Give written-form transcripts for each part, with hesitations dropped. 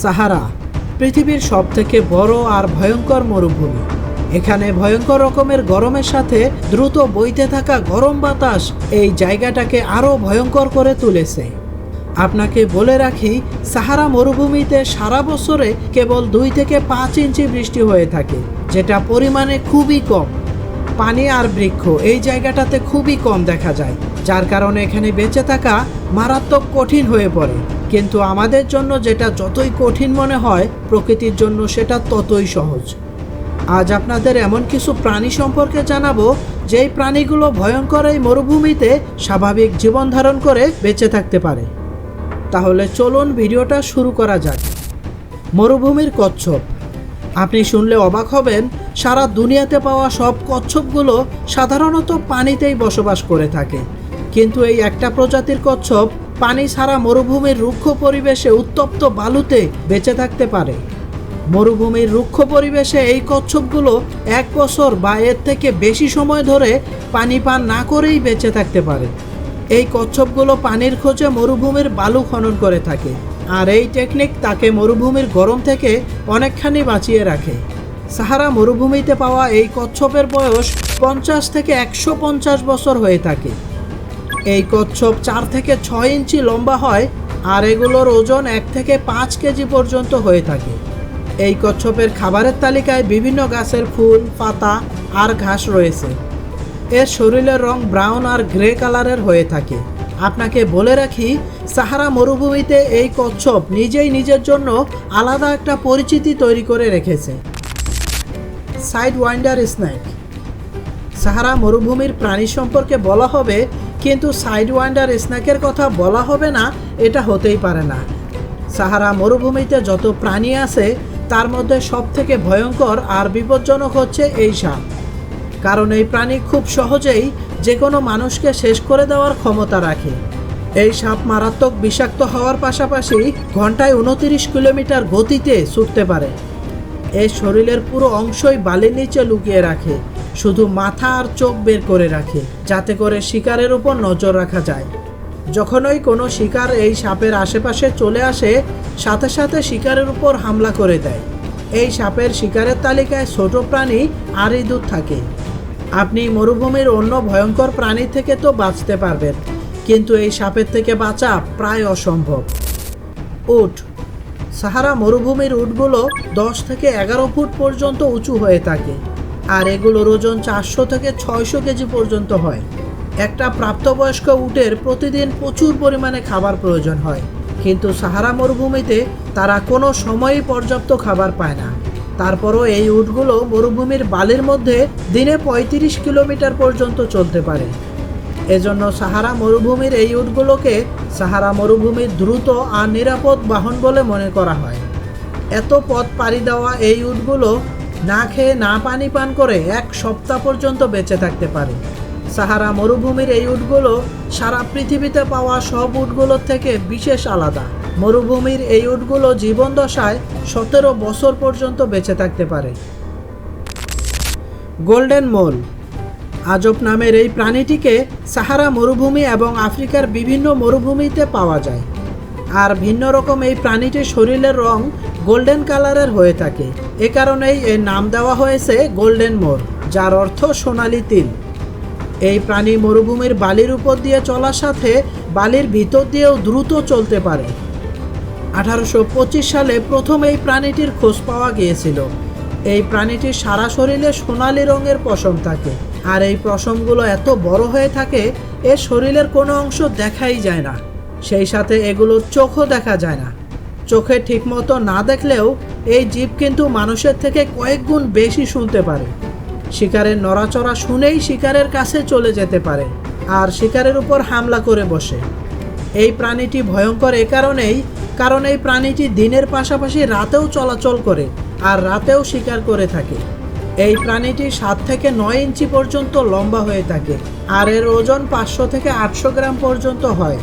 সাহারা পৃথিবীর সবথেকে বড় আর ভয়ঙ্কর মরুভূমি। এখানে ভয়ঙ্কর রকমের গরমের সাথে দ্রুত বইতে থাকা গরম বাতাস এই জায়গাটাকে আরও ভয়ঙ্কর করে তুলেছে। আপনাকে বলে রাখি, সাহারা মরুভূমিতে সারা বছরে কেবল 2 থেকে 5 ইঞ্চি বৃষ্টি হয়ে থাকে, যেটা পরিমাণে খুবই কম। পানি আর বৃক্ষ এই জায়গাটাতে খুবই কম দেখা যায়, যার কারণে এখানে বেঁচে থাকা মারাত্মক কঠিন হয়ে পড়ে। কিন্তু আমাদের জন্য যেটা যতই কঠিন মনে হয়, প্রকৃতির জন্য সেটা ততই সহজ। আজ আপনাদের এমন কিছু প্রাণী সম্পর্কে জানাবো, যেই প্রাণীগুলো ভয়ঙ্কর এই মরুভূমিতে স্বাভাবিক জীবন ধারণ করে বেঁচে থাকতে পারে। তাহলে চলুন ভিডিওটা শুরু করা যাক। মরুভূমির কচ্ছপ। আপনি শুনলে অবাক হবেন, সারা দুনিয়াতে পাওয়া সব কচ্ছপগুলো সাধারণত পানিতেই বসবাস করে থাকে, কিন্তু এই একটা প্রজাতির কচ্ছপ পানি ছাড়া মরুভূমির রুক্ষ পরিবেশে উত্তপ্ত বালুতে বেঁচে থাকতে পারে। মরুভূমির রুক্ষ পরিবেশে এই কচ্ছপগুলো 1 বছর বা এর থেকে বেশি সময় ধরে পানি পান না করেই বেঁচে থাকতে পারে। এই কচ্ছপগুলো পানির খোঁজে মরুভূমির বালু খনন করে থাকে, আর এই টেকনিক তাকে মরুভূমির গরম থেকে অনেকখানি বাঁচিয়ে রাখে। সাহারা মরুভূমিতে পাওয়া এই কচ্ছপের বয়স 50 থেকে 150 বছর হয়ে থাকে। এই কচ্ছপ 4 থেকে 6 ইঞ্চি লম্বা হয়, আর এগুলোর ওজন 1 থেকে 5 কেজি পর্যন্ত হয়ে থাকে। এই কচ্ছপের খাবারের তালিকায় বিভিন্ন গাছের ফুল, পাতা আর ঘাস রয়েছে। এর শরীরের রং ব্রাউন আর গ্রে কালারের হয়ে থাকে। আপনাকে বলে রাখি, সাহারা মরুভূমিতে এই কচ্ছপ নিজেই নিজের জন্য আলাদা একটা পরিচিতি তৈরি করে রেখেছে। Side winder snake. সাহারা মরুভূমির প্রাণী সম্পর্কে বলা হবে, কিন্তু সাইড ওয়াইন্ডার স্নেকের কথা বলা হবে না, এটা হতেই পারে না। সাহারা মরুভূমিতে যত প্রাণী আছে, তার মধ্যে সবথেকে ভয়ঙ্কর আর বিপজ্জনক হচ্ছে এই সাপ। কারণ এই প্রাণী খুব সহজেই যে কোনো মানুষকে শেষ করে দেওয়ার ক্ষমতা রাখে। এই সাপ মারাত্মক বিষাক্ত হওয়ার পাশাপাশি ঘন্টায় 29 কিলোমিটার গতিতে ছুটতে পারে। এর শরীরের পুরো অংশই বালির নিচে লুকিয়ে রাখে, শুধু মাথা আর চোখ বের করে রাখে, যাতে করে শিকারের উপর নজর রাখা যায়। যখনই কোনো শিকার এই সাপের আশেপাশে চলে আসে, সাথে সাথে শিকারের উপর হামলা করে দেয়। এই সাপের শিকারের তালিকায় ছোট প্রাণী আর ইঁদুর থাকে। আপনি মরুভূমির অন্য ভয়ঙ্কর প্রাণী থেকে তো বাঁচতে পারবেন, কিন্তু এই সাপের থেকে বাঁচা প্রায় অসম্ভব। উট। সাহারা মরুভূমির উটগুলো 10 থেকে 11 ফুট পর্যন্ত উঁচু হয়ে থাকে, আর এগুলোর ওজন 400 থেকে 600 কেজি পর্যন্ত হয়। একটা প্রাপ্তবয়স্ক উটের প্রতিদিন প্রচুর পরিমাণে খাবার প্রয়োজন হয়, কিন্তু সাহারা মরুভূমিতে তারা কোনো সময়ই পর্যাপ্ত খাবার পায় না। তারপরও এই উটগুলো মরুভূমির বালির মধ্যে দিনে 35 কিলোমিটার পর্যন্ত চলতে পারে। এজন্য সাহারা মরুভূমির এই উটগুলোকে সাহারা মরুভূমির দ্রুত আর নিরাপদ বাহন বলে মনে করা হয়। এত পথ পাড়ি দেওয়া এই উটগুলো না খেয়ে না পানি পান করে 1 সপ্তাহ পর্যন্ত বেঁচে থাকতে পারে। সাহারা মরুভূমির এই উটগুলো সারা পৃথিবীতে পাওয়া সব উটগুলোর থেকে বিশেষ আলাদা। মরুভূমির এই উটগুলো জীবন দশায় 17 বছর পর্যন্ত বেঁচে থাকতে পারে। গোল্ডেন মোল। আজব নামের এই প্রাণীটিকে সাহারা মরুভূমি এবং আফ্রিকার বিভিন্ন মরুভূমিতে পাওয়া যায়, আর ভিন্ন রকম এই প্রাণীটির শরীরের রং গোল্ডেন কালারের হয়ে থাকে। এ কারণেই এর নাম দেওয়া হয়েছে গোল্ডেন মোর, যার অর্থ সোনালি তিল। এই প্রাণী মরুভূমির বালির উপর দিয়ে চলার সাথে বালির ভিতর দিয়েও দ্রুত চলতে পারে। 1825 সালে প্রথম এই প্রাণীটির খোঁজ পাওয়া গিয়েছিল। এই প্রাণীটির সারা শরীরে সোনালি রঙের পশম থাকে, আর এই পশমগুলো এত বড় হয়ে থাকে এর শরীরের কোনো অংশ দেখাই যায় না। সেই সাথে এগুলোর চোখও দেখা যায় না। চোখে ঠিকমতো না দেখলেও এই জীব কিন্তু মানুষের থেকে কয়েক গুণ বেশি শুনতে পারে। শিকারের নড়াচড়া শুনেই শিকারের কাছে চলে যেতে পারে, আর শিকারের উপর হামলা করে বসে। এই প্রাণীটি ভয়ঙ্কর এ কারণেই, কারণ এই প্রাণীটি দিনের পাশাপাশি রাতেও চলাচল করে আর রাতেও শিকার করে থাকে। এই প্রাণীটি 7 থেকে 9 ইঞ্চি পর্যন্ত লম্বা হয়ে থাকে, আর এর ওজন 500 থেকে 800 গ্রাম পর্যন্ত হয়।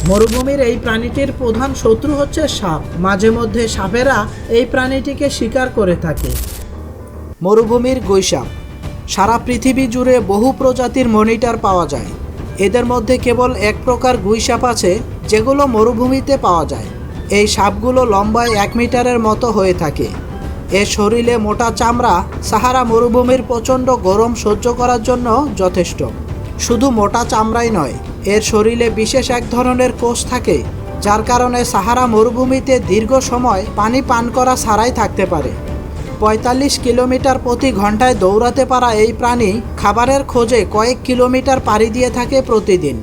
মরুভূমির এই প্রাণীটির প্রধান শত্রু হচ্ছে সাপ। মাঝে মধ্যে সাপেরা এই প্রাণীটিকে শিকার করে থাকে। মরুভূমির গুইসাপ। সারা পৃথিবী জুড়ে বহু প্রজাতির মনিটর পাওয়া যায়। এদের মধ্যে কেবল এক প্রকার গুইসাপ আছে যেগুলো মরুভূমিতে পাওয়া যায়। এই সাপগুলো লম্বায় 1 মিটারের মতো হয়ে থাকে। এর শরীরে মোটা চামড়া সাহারা মরুভূমির প্রচণ্ড গরম সহ্য করার জন্য যথেষ্ট। শুধু মোটা চামড়াই নয়, এর শরীরে বিশেষ এক ধরনের কোষ থাকে, যার কারণে সাহারা মরুভূমিতে দীর্ঘ সময় পানি পান করা ছাড়াই থাকতে পারে। 45 কিলোমিটার প্রতি ঘন্টায় দৌড়াতে পারা এই প্রাণী খাবারের খোঁজে কয়েক কিলোমিটার পাড়ি দিয়ে থাকে প্রতিদিন।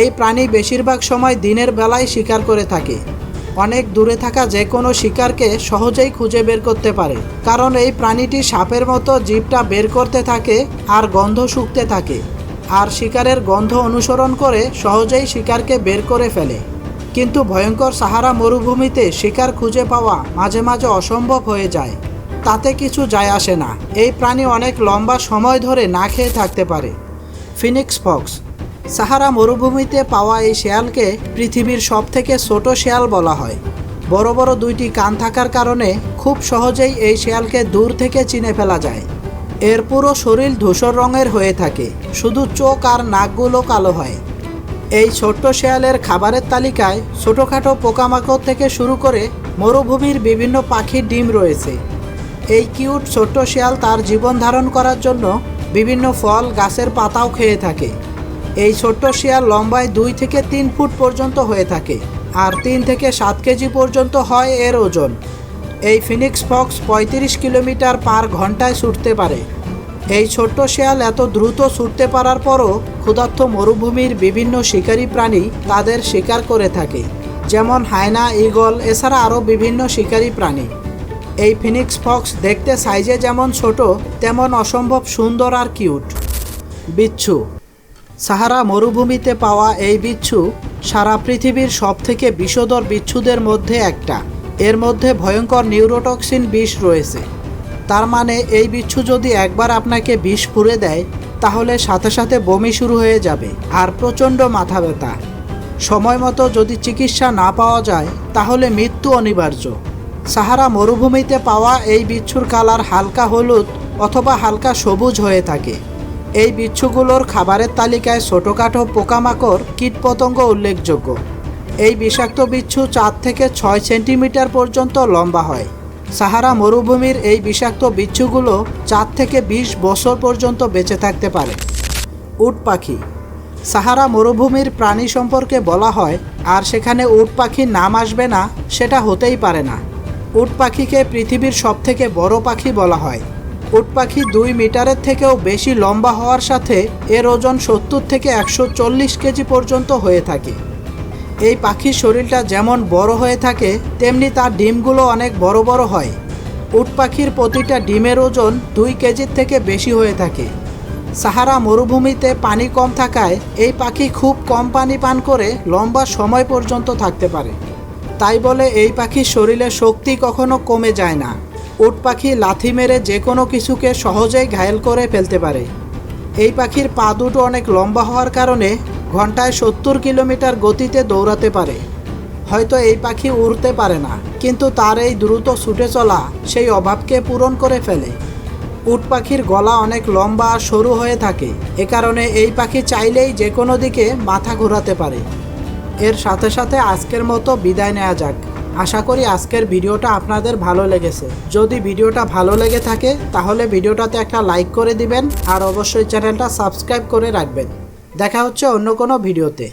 এই প্রাণী বেশিরভাগ সময় দিনের বেলায় শিকার করে থাকে। অনেক দূরে থাকা যে কোনো শিকারকে সহজেই খুঁজে বের করতে পারে, কারণ এই প্রাণীটি সাপের মতো জিভটা বের করতে থাকে আর গন্ধ শুঁকতে থাকে, আর শিকারের গন্ধ অনুসরণ করে সহজেই শিকারকে বের করে ফেলে। কিন্তু ভয়ঙ্কর সাহারা মরুভূমিতে শিকার খুঁজে পাওয়া মাঝে মাঝে অসম্ভব হয়ে যায়। তাতে কিছু যায় আসে না, এই প্রাণী অনেক লম্বা সময় ধরে না খেয়ে থাকতে পারে। Phoenix Fox. সাহারা মরুভূমিতে পাওয়া এই শেয়ালকে পৃথিবীর সবথেকে ছোট শেয়াল বলা হয়। বড় বড় 2টি কান থাকার কারণে খুব সহজেই এই শেয়ালকে দূর থেকে চিনে ফেলা যায়। এর পুরো শরীর ধূসর রঙের হয়ে থাকে, শুধু চোখ আর নাকগুলো কালো হয়। এই ছোট্ট শেয়ালের খাবারের তালিকায় ছোটোখাটো পোকামাকড় থেকে শুরু করে মরুভূমির বিভিন্ন পাখির ডিম রয়েছে। এই কিউট ছোট্ট শেয়াল তার জীবন ধারণ করার জন্য বিভিন্ন ফল, গাছের পাতাও খেয়ে থাকে। এই ছোট্ট শেয়াল লম্বায় 2 থেকে 3 ফুট পর্যন্ত হয়ে থাকে, আর 3 থেকে 7 কেজি পর্যন্ত হয় এর ওজন। এই ফিনিক্স ফক্স 35 কিলোমিটার পার ঘন্টায় ছুটতে পারে। এই ছোট্ট শেয়াল এত দ্রুত ছুটতে পারার পরও ক্ষুধার্ত মরুভূমির বিভিন্ন শিকারী প্রাণী তাদের শিকার করে থাকে, যেমন হায়না, ঈগল, এছাড়া আরও বিভিন্ন শিকারী প্রাণী। এই ফিনিক্স ফক্স দেখতে সাইজে যেমন ছোট, তেমন অসম্ভব সুন্দর আর কিউট। বিচ্ছু। সাহারা মরুভূমিতে পাওয়া এই বিচ্ছু সারা পৃথিবীর সবথেকে বিষধর বিচ্ছুদের মধ্যে একটা। এর মধ্যে ভয়ঙ্কর নিউরোটক্সিন বিষ রয়েছে। তার মানে এই বিচ্ছু যদি একবার আপনাকে বিষ পুড়ে দেয়, তাহলে সাথে সাথে বমি শুরু হয়ে যাবে আর প্রচণ্ড মাথা ব্যথা। সময় মতো যদি চিকিৎসা না পাওয়া যায়, তাহলে মৃত্যু অনিবার্য। সাহারা মরুভূমিতে পাওয়া এই বিচ্ছুর কালার হালকা হলুদ অথবা হালকা সবুজ হয়ে থাকে। এই বিচ্ছুগুলোর খাবারের তালিকায় ছোটোখাটো পোকামাকড়, কীটপতঙ্গ উল্লেখযোগ্য। এই বিষাক্ত বিচ্ছু 4 থেকে 6 সেন্টিমিটার পর্যন্ত লম্বা হয়। সাহারা মরুভূমির এই বিষাক্ত বিচ্ছুগুলো 4 থেকে 20 বছর পর্যন্ত বেঁচে থাকতে পারে। উট পাখি। সাহারা মরুভূমির প্রাণী সম্পর্কে বলা হয়, আর সেখানে উট পাখির নাম আসবে না সেটা হতেই পারে না। উট পাখিকে পৃথিবীর সবথেকে বড় পাখি বলা হয়। উট পাখি 2 মিটারের থেকেও বেশি লম্বা হওয়ার সাথে এর ওজন 70 থেকে 140 কেজি পর্যন্ত হয়ে থাকে। এই পাখির শরীরটা যেমন বড় হয়ে থাকে, তেমনি তার ডিমগুলো অনেক বড় বড় হয়। উট পাখির প্রতিটা ডিমের ওজন 2 কেজির থেকে বেশি হয়ে থাকে। সাহারা মরুভূমিতে পানি কম থাকায় এই পাখি খুব কম পানি পান করে লম্বা সময় পর্যন্ত থাকতে পারে। তাই বলে এই পাখির শরীরে শক্তি কখনো কমে যায় না। উট পাখি লাথি মেরে যে কোনো কিছুকে সহজেই ঘায়েল করে ফেলতে পারে। এই পাখির পা দুটো অনেক লম্বা হওয়ার কারণে ঘন্টায় 70 কিলোমিটার গতিতে দৌড়াতে পারে। হয়তো এই পাখি উড়তে পারে না, কিন্তু তার এই দ্রুত ছুটে চলা সেই অভাবকে পূরণ করে ফেলে। উট পাখির গলা অনেক লম্বা আর সরু হয়ে থাকে, এ কারণে এই পাখি চাইলেই যে কোনো দিকে মাথা ঘোরাতে পারে। এর সাথে সাথে আজকের মতো বিদায় নেওয়া যাক। আশা করি আজকের ভিডিওটা আপনাদের ভালো লেগেছে। যদি ভিডিওটা ভালো লেগে থাকে, তাহলে ভিডিওটাতে একটা লাইক করে দিবেন, আর অবশ্যই চ্যানেলটা সাবস্ক্রাইব করে রাখবেন। দেখা হচ্ছে অন্য কোনো ভিডিওতে।